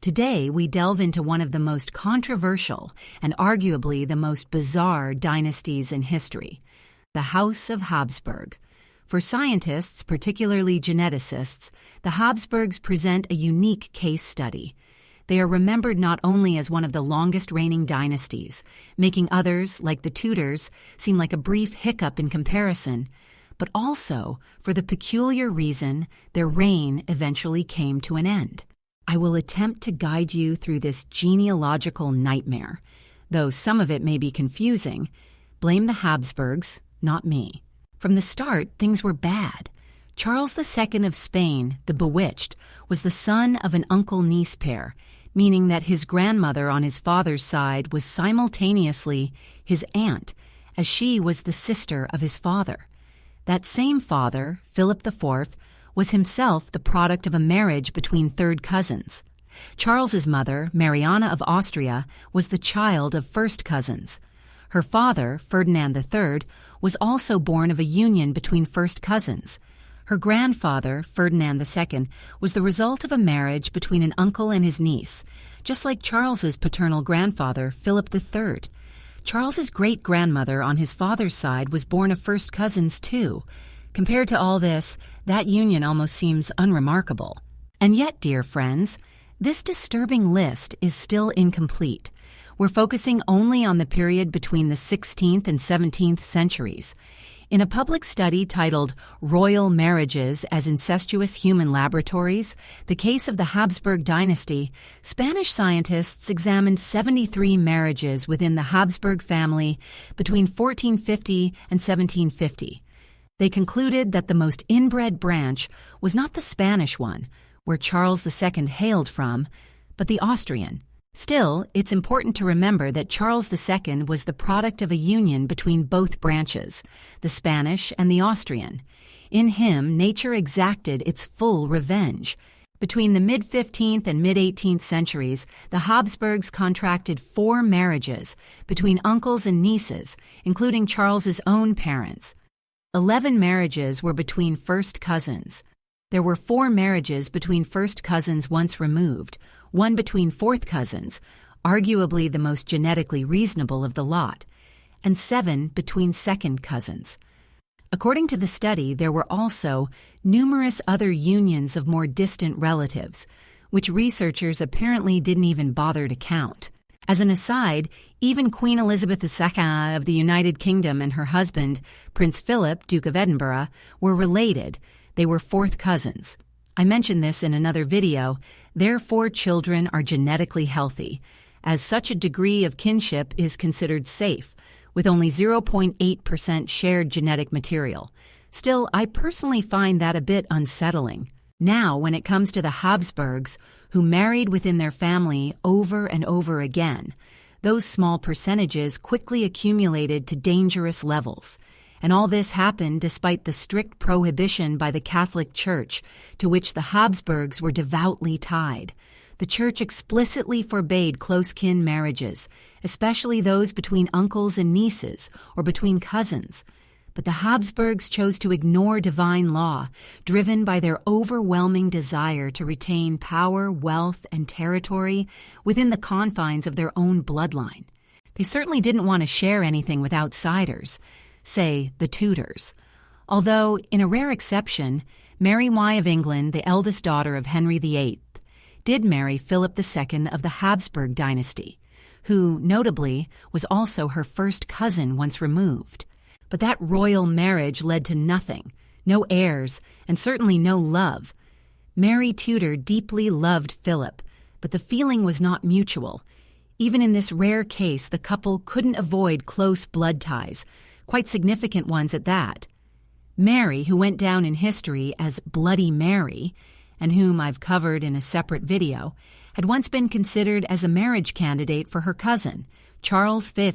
Today, we delve into one of the most controversial and arguably the most bizarre dynasties in history, the House of Habsburg. For scientists, particularly geneticists, the Habsburgs present a unique case study. They are remembered not only as one of the longest-reigning dynasties, making others, like the Tudors, seem like a brief hiccup in comparison, but also for the peculiar reason their reign eventually came to an end. I will attempt to guide you through this genealogical nightmare. Though some of it may be confusing, blame the Habsburgs, not me. From the start, things were bad. Charles II of Spain, the Bewitched, was the son of an uncle-niece pair, meaning that his grandmother on his father's side was simultaneously his aunt, as she was the sister of his father. That same father, Philip IV, was himself the product of a marriage between third cousins. Charles's mother, Mariana of Austria, was the child of first cousins. Her father, Ferdinand III, was also born of a union between first cousins. Her grandfather, Ferdinand II, was the result of a marriage between an uncle and his niece, just like Charles's paternal grandfather, Philip III. Charles's great-grandmother on his father's side was born of first cousins too. Compared to all this, that union almost seems unremarkable. And yet, dear friends, this disturbing list is still incomplete. We're focusing only on the period between the 16th and 17th centuries. In a public study titled Royal Marriages as Incestuous Human Laboratories, the case of the Habsburg dynasty, Spanish scientists examined 73 marriages within the Habsburg family between 1450 and 1750. They concluded that the most inbred branch was not the Spanish one, where Charles II hailed from, but the Austrian. Still, it's important to remember that Charles II was the product of a union between both branches, the Spanish and the Austrian. In him, nature exacted its full revenge. Between the mid-15th and mid-18th centuries, the Habsburgs contracted 4 marriages between uncles and nieces, including Charles's own parents. 11 marriages were between first cousins. There were 4 marriages between first cousins once removed, 1 between fourth cousins, arguably the most genetically reasonable of the lot, and 7 between second cousins. According to the study, there were also numerous other unions of more distant relatives, which researchers apparently didn't even bother to count. As an aside, even Queen Elizabeth II of the United Kingdom and her husband, Prince Philip, Duke of Edinburgh, were related. They were fourth cousins. I mentioned this in another video. Their 4 children are genetically healthy, as such a degree of kinship is considered safe, with only 0.8% shared genetic material. Still, I personally find that a bit unsettling. Now, when it comes to the Habsburgs, who married within their family over and over again, those small percentages quickly accumulated to dangerous levels. And all this happened despite the strict prohibition by the Catholic Church, to which the Habsburgs were devoutly tied. The Church explicitly forbade close-kin marriages, especially those between uncles and nieces or between cousins. But the Habsburgs chose to ignore divine law, driven by their overwhelming desire to retain power, wealth, and territory within the confines of their own bloodline. They certainly didn't want to share anything with outsiders, say the Tudors. Although, in a rare exception, Mary I of England, the eldest daughter of Henry VIII, did marry Philip II of the Habsburg dynasty, who, notably, was also her first cousin once removed. But that royal marriage led to nothing, no heirs, and certainly no love. Mary Tudor deeply loved Philip, but the feeling was not mutual. Even in this rare case, the couple couldn't avoid close blood ties, quite significant ones at that. Mary, who went down in history as Bloody Mary, and whom I've covered in a separate video, had once been considered as a marriage candidate for her cousin, Charles V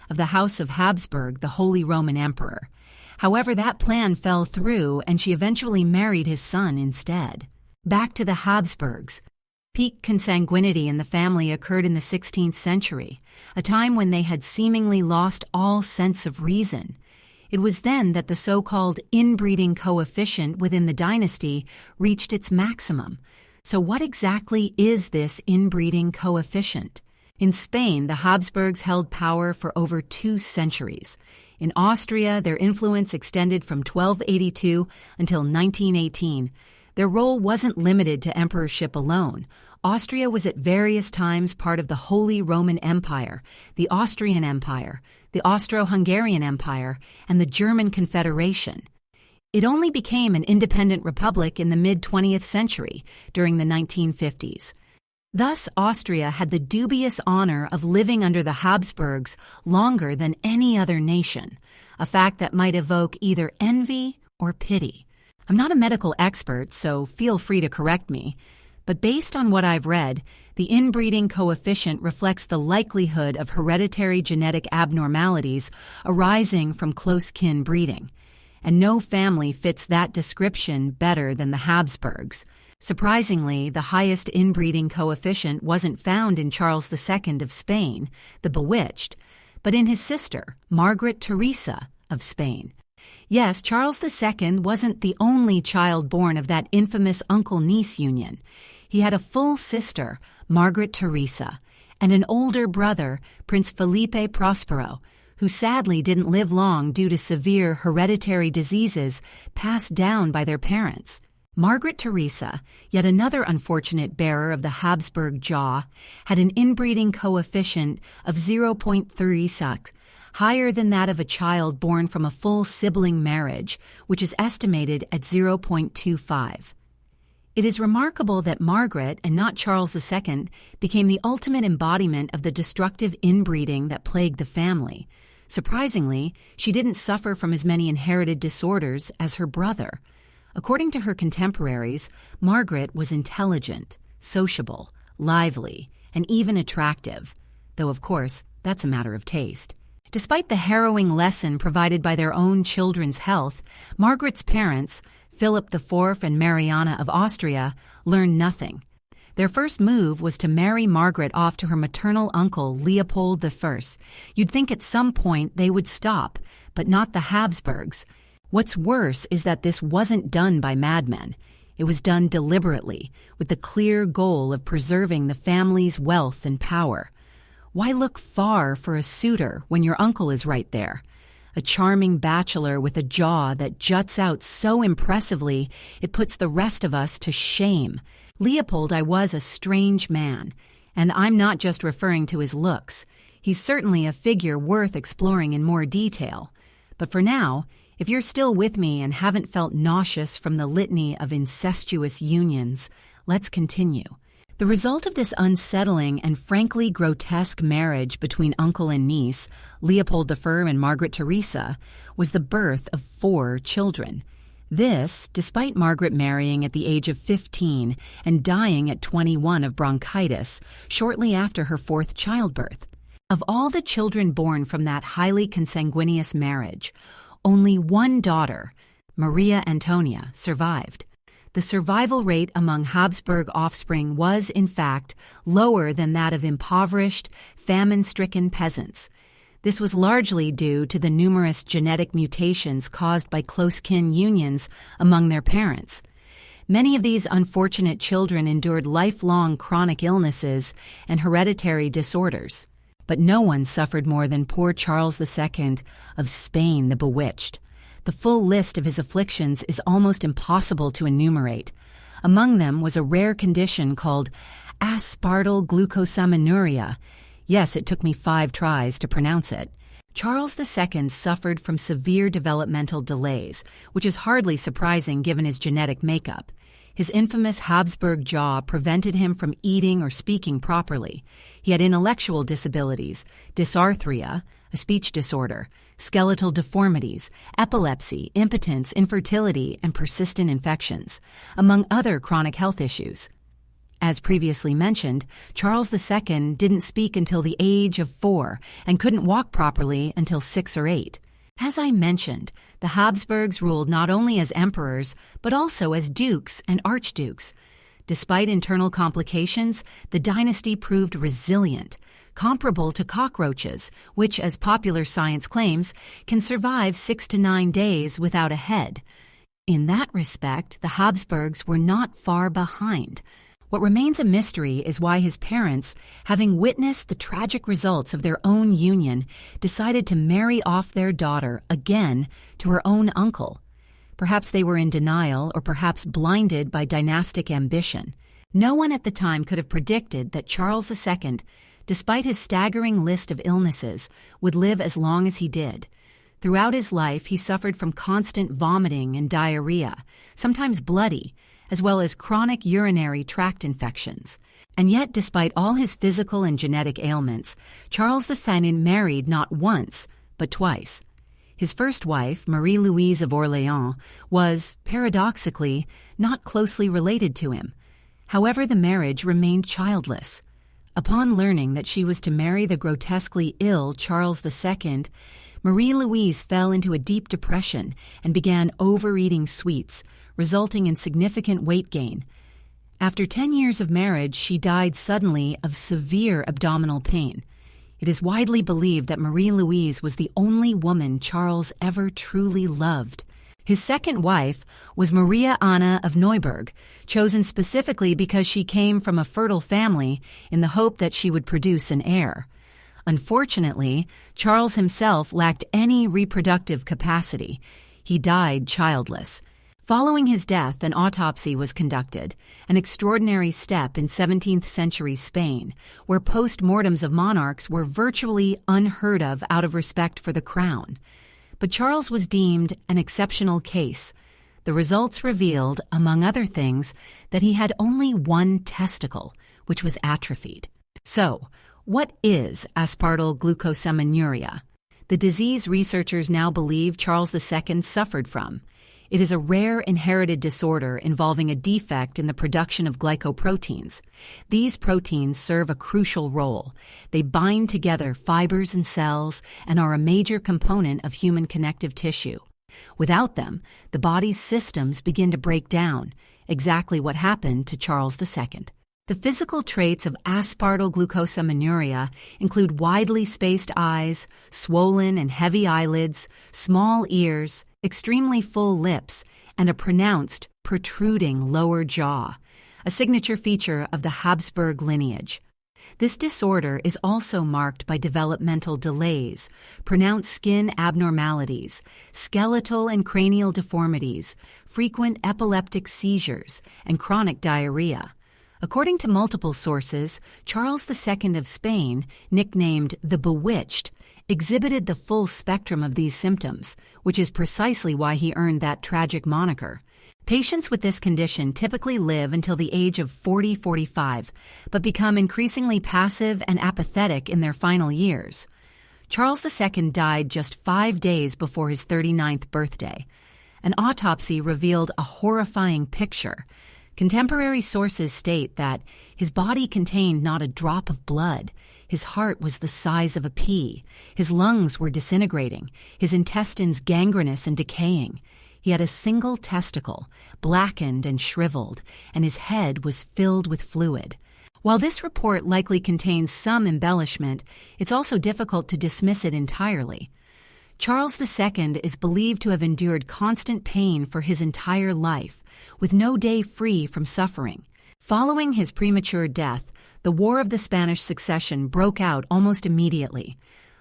of the House of Habsburg, the Holy Roman Emperor. However, that plan fell through, and she eventually married his son instead. Back to the Habsburgs. Peak consanguinity in the family occurred in the 16th century, a time when they had seemingly lost all sense of reason. It was then that the so-called inbreeding coefficient within the dynasty reached its maximum. So what exactly is this inbreeding coefficient? In Spain, the Habsburgs held power for over 2 centuries. In Austria, their influence extended from 1282 until 1918. Their role wasn't limited to emperorship alone. Austria was at various times part of the Holy Roman Empire, the Austrian Empire, the Austro-Hungarian Empire, and the German Confederation. It only became an independent republic in the mid-20th century, during the 1950s. Thus, Austria had the dubious honor of living under the Habsburgs longer than any other nation, a fact that might evoke either envy or pity. I'm not a medical expert, so feel free to correct me, but based on what I've read, the inbreeding coefficient reflects the likelihood of hereditary genetic abnormalities arising from close kin breeding. And no family fits that description better than the Habsburgs. Surprisingly, the highest inbreeding coefficient wasn't found in Charles II of Spain, the Bewitched, but in his sister, Margaret Theresa of Spain. Yes, Charles II wasn't the only child born of that infamous uncle-niece union. He had a full sister, Margaret Theresa, and an older brother, Prince Felipe Prospero, who sadly didn't live long due to severe hereditary diseases passed down by their parents. Margaret Theresa, yet another unfortunate bearer of the Habsburg jaw, had an inbreeding coefficient of 0.36, higher than that of a child born from a full sibling marriage, which is estimated at 0.25. It is remarkable that Margaret, and not Charles II, became the ultimate embodiment of the destructive inbreeding that plagued the family. Surprisingly, she didn't suffer from as many inherited disorders as her brother. According to her contemporaries, Margaret was intelligent, sociable, lively, and even attractive, though of course, that's a matter of taste. Despite the harrowing lesson provided by their own children's health, Margaret's parents, Philip IV and Mariana of Austria, learned nothing. Their first move was to marry Margaret off to her maternal uncle, Leopold I. You'd think at some point they would stop, but not the Habsburgs. What's worse is that this wasn't done by madmen. It was done deliberately, with the clear goal of preserving the family's wealth and power. Why look far for a suitor when your uncle is right there? A charming bachelor with a jaw that juts out so impressively it puts the rest of us to shame. Leopold I was a strange man, and I'm not just referring to his looks. He's certainly a figure worth exploring in more detail. But for now, if you're still with me and haven't felt nauseous from the litany of incestuous unions, let's continue. The result of this unsettling and frankly grotesque marriage between uncle and niece, Leopold I and Margaret Theresa, was the birth of 4 children. This, despite Margaret marrying at the age of 15 and dying at 21 of bronchitis shortly after her 4th childbirth. Of all the children born from that highly consanguineous marriage, only 1 daughter, Maria Antonia, survived. The survival rate among Habsburg offspring was, in fact, lower than that of impoverished, famine-stricken peasants. This was largely due to the numerous genetic mutations caused by close-kin unions among their parents. Many of these unfortunate children endured lifelong chronic illnesses and hereditary disorders. But no one suffered more than poor Charles II of Spain the Bewitched. The full list of his afflictions is almost impossible to enumerate. Among them was a rare condition called aspartyl glucosaminuria. Yes, it took me 5 tries to pronounce it. Charles II suffered from severe developmental delays, which is hardly surprising given his genetic makeup. His infamous Habsburg jaw prevented him from eating or speaking properly. He had intellectual disabilities, dysarthria, a speech disorder, skeletal deformities, epilepsy, impotence, infertility, and persistent infections, among other chronic health issues. As previously mentioned, Charles II didn't speak until the age of 4 and couldn't walk properly until 6 or 8. As I mentioned, the Habsburgs ruled not only as emperors, but also as dukes and archdukes. Despite internal complications, the dynasty proved resilient, comparable to cockroaches, which, as popular science claims, can survive 6 to 9 days without a head. In that respect, the Habsburgs were not far behind. What remains a mystery is why his parents, having witnessed the tragic results of their own union, decided to marry off their daughter again to her own uncle. Perhaps they were in denial, or perhaps blinded by dynastic ambition. No one at the time could have predicted that Charles II, despite his staggering list of illnesses, would live as long as he did. Throughout his life, he suffered from constant vomiting and diarrhea, sometimes bloody, as well as chronic urinary tract infections. And yet, despite all his physical and genetic ailments, Charles II married not once, but twice. His first wife, Marie-Louise of Orléans, was, paradoxically, not closely related to him. However, the marriage remained childless. Upon learning that she was to marry the grotesquely ill Charles II, Marie-Louise fell into a deep depression and began overeating sweets, resulting in significant weight gain. After 10 years of marriage, she died suddenly of severe abdominal pain. It is widely believed that Marie-Louise was the only woman Charles ever truly loved. His second wife was Maria Anna of Neuburg, chosen specifically because she came from a fertile family in the hope that she would produce an heir. Unfortunately, Charles himself lacked any reproductive capacity. He died childless. Following his death, an autopsy was conducted, an extraordinary step in 17th century Spain, where post-mortems of monarchs were virtually unheard of out of respect for the crown. But Charles was deemed an exceptional case. The results revealed, among other things, that he had only one testicle, which was atrophied. So, what is aspartyl glucosaminuria? The disease researchers now believe Charles II suffered from. It is a rare inherited disorder involving a defect in the production of glycoproteins. These proteins serve a crucial role. They bind together fibers and cells and are a major component of human connective tissue. Without them, the body's systems begin to break down, exactly what happened to Charles II. The physical traits of aspartyl glucosaminuria include widely spaced eyes, swollen and heavy eyelids, small ears, extremely full lips, and a pronounced, protruding lower jaw, a signature feature of the Habsburg lineage. This disorder is also marked by developmental delays, pronounced skin abnormalities, skeletal and cranial deformities, frequent epileptic seizures, and chronic diarrhea. According to multiple sources, Charles II of Spain, nicknamed the Bewitched, exhibited the full spectrum of these symptoms, which is precisely why he earned that tragic moniker. Patients with this condition typically live until the age of 40-45, but become increasingly passive and apathetic in their final years. Charles II died just 5 days before his 39th birthday. An autopsy revealed a horrifying picture. Contemporary sources state that his body contained not a drop of blood. His heart was the size of a pea. His lungs were disintegrating, his intestines gangrenous and decaying. He had a single testicle, blackened and shriveled, and his head was filled with fluid. While this report likely contains some embellishment, it's also difficult to dismiss it entirely. Charles II is believed to have endured constant pain for his entire life, with no day free from suffering. Following his premature death, the War of the Spanish Succession broke out almost immediately.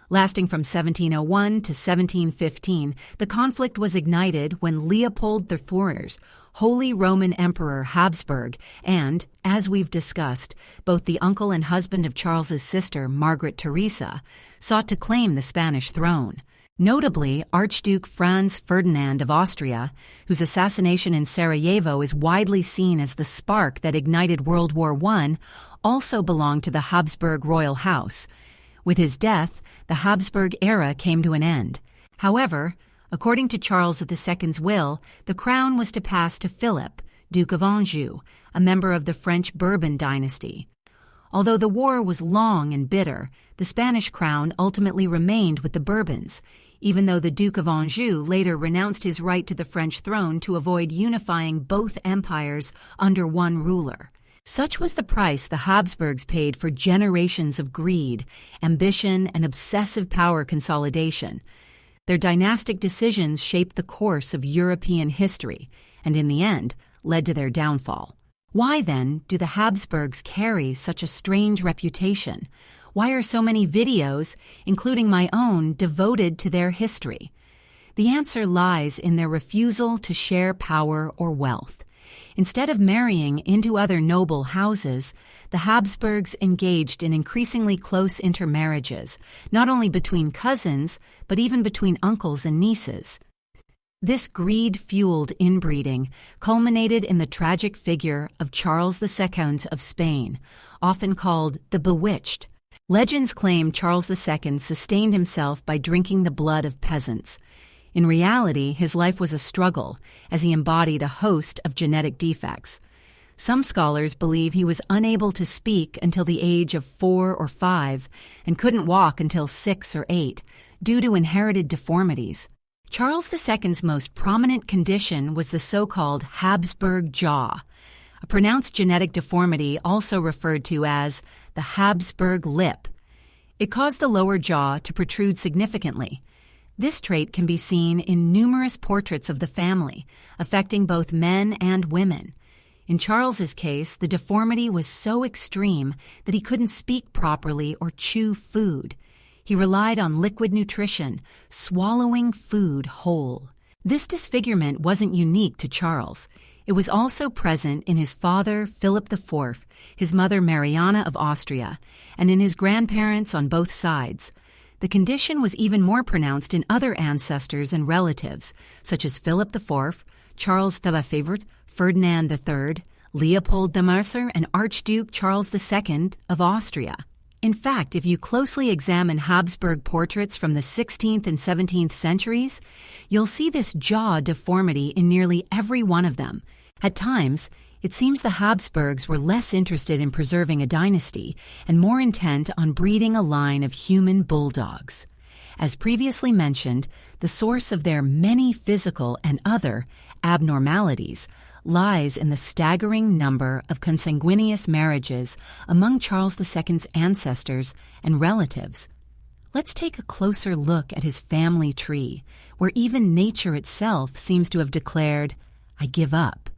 Lasting from 1701 to 1715, the conflict was ignited when Leopold IV's Holy Roman Emperor Habsburg and, as we've discussed, both the uncle and husband of Charles's sister, Margaret Theresa, sought to claim the Spanish throne. Notably, Archduke Franz Ferdinand of Austria, whose assassination in Sarajevo is widely seen as the spark that ignited World War I, also belonged to the Habsburg royal house. With his death, the Habsburg era came to an end. However, according to Charles II's will, the crown was to pass to Philip, Duke of Anjou, a member of the French Bourbon dynasty. Although the war was long and bitter, the Spanish crown ultimately remained with the Bourbons, even though the Duke of Anjou later renounced his right to the French throne to avoid unifying both empires under one ruler. Such was the price the Habsburgs paid for generations of greed, ambition, and obsessive power consolidation. Their dynastic decisions shaped the course of European history, and in the end, led to their downfall. Why, then, do the Habsburgs carry such a strange reputation? Why are so many videos, including my own, devoted to their history? The answer lies in their refusal to share power or wealth. Instead of marrying into other noble houses, the Habsburgs engaged in increasingly close intermarriages, not only between cousins, but even between uncles and nieces. This greed-fueled inbreeding culminated in the tragic figure of Charles II of Spain, often called the Bewitched. Legends claim Charles II sustained himself by drinking the blood of peasants. In reality, his life was a struggle, as he embodied a host of genetic defects. Some scholars believe he was unable to speak until the age of 4 or 5 and couldn't walk until 6 or 8, due to inherited deformities. Charles II's most prominent condition was the so-called Habsburg jaw, a pronounced genetic deformity also referred to as the Habsburg lip. It caused the lower jaw to protrude significantly. This trait can be seen in numerous portraits of the family, affecting both men and women. In Charles's case, the deformity was so extreme that he couldn't speak properly or chew food. He relied on liquid nutrition, swallowing food whole. This disfigurement wasn't unique to Charles. It was also present in his father, Philip IV, his mother, Mariana of Austria, and in his grandparents on both sides. The condition was even more pronounced in other ancestors and relatives, such as Philip IV, Charles III, Ferdinand III, Leopold de Mercer, and Archduke Charles II of Austria. In fact, if you closely examine Habsburg portraits from the 16th and 17th centuries, you'll see this jaw deformity in nearly every one of them. At times, it seems the Habsburgs were less interested in preserving a dynasty and more intent on breeding a line of human bulldogs. As previously mentioned, the source of their many physical and other abnormalities lies in the staggering number of consanguineous marriages among Charles II's ancestors and relatives. Let's take a closer look at his family tree, where even nature itself seems to have declared, "I give up."